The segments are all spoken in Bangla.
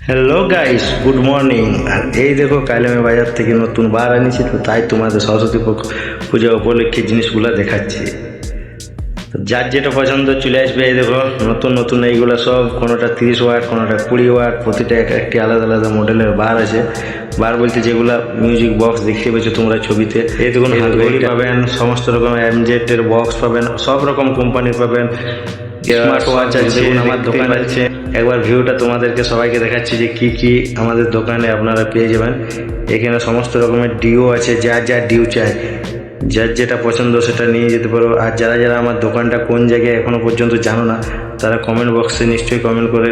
Hello guys, good morning. আর এই দেখো, কাল আমি বাজার থেকে নতুন বার আনিছি, তো তাই তোমাদের সরস্বতী পূজা উপলক্ষে জিনিসগুলো দেখাচ্ছি। তো যার যেটা পছন্দ চলে আসবে। এই দেখো, নতুন নতুন এইগুলো সব, কোনোটা 30 ওয়াট, কোনোটা 20 ওয়াট, প্রতিটা একটি আলাদা আলাদা মডেলের বার আছে। বার বলতে যেগুলা মিউজিক বক্স দেখতে পেয়েছো তোমরা ছবিতে। এই দেখুন, হাতঘড়ি পাবেন, সমস্ত রকম এমজেড এর বক্স পাবেন, সব রকম কোম্পানির পাবেন। স্মার্ট ওয়াচ আছে, দেখুন আমার দোকানে আছে। একবার ভিউটা তোমাদেরকে সবাইকে দেখাচ্ছি যে কি কি আমাদের দোকানে আপনারা পেয়ে যাবেন। এখানে সমস্ত রকমের ডিও আছে, যার যা ডিও চাই, যার যেটা পছন্দ সেটা নিয়ে যেতে পারো। আর যারা যারা আমার দোকানটা কোন জায়গায় এখনো পর্যন্ত জানো না, তারা কমেন্ট বক্সে নিশ্চয়ই কমেন্ট করে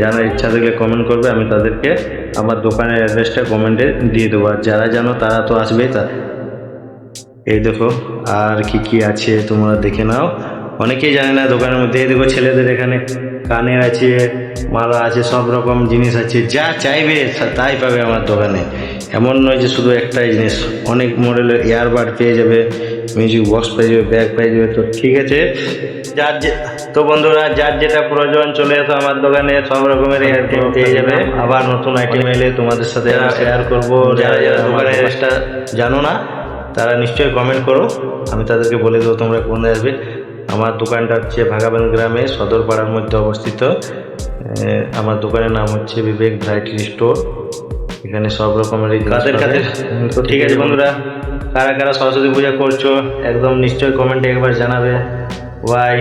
জানার ইচ্ছা থাকলে কমেন্ট করবে, আমি তাদেরকে আমার দোকানের অ্যাড্রেসটা কমেন্টে দিয়ে দেবো। আর যারা জানো তারা তো আসবেই। তা এই দেখো আর কি কি আছে তোমরা দেখে নাও। অনেকেই জানে না দোকানের মধ্যে। এই দেখো, ছেলেদের এখানে কানের আছে, মালা আছে, সব রকম জিনিস আছে, যা চাইবে তাই পাবে আমার দোকানে। এমন নয় যে শুধু একটাই জিনিস, অনেক মডেলের ইয়ারবাড পেয়ে যাবে, মিউজিক বক্স পেয়ে যাবে, ব্যাগ পেয়ে যাবে। তো ঠিক আছে, তো বন্ধুরা, যার যেটা প্রয়োজন চলে আসো আমার দোকানে, সব রকমের আইটেম পেয়ে যাবে। আবার নতুন আইটেম এলে তোমাদের সাথে শেয়ার করবো। যারা যারা দোকানের অ্যাড্রেসটা জানো না তারা নিশ্চয়ই কমেন্ট করো, আমি তাদেরকে বলে দেবো তোমরা কোন আসবে। আমার দোকানটা হচ্ছে ভাগাবান গ্রামে সদরপাড়ার মধ্যে অবস্থিত। আমার দোকানের নাম হচ্ছে বিবেক ভ্যারাইটি স্টোর। এখানে সব রকমের কাদের কাছে। তো ঠিক আছে বন্ধুরা, কারা কারা সরস্বতী পূজা করছো একদম নিশ্চয়ই কমেন্টে একবার জানাবে। বাই।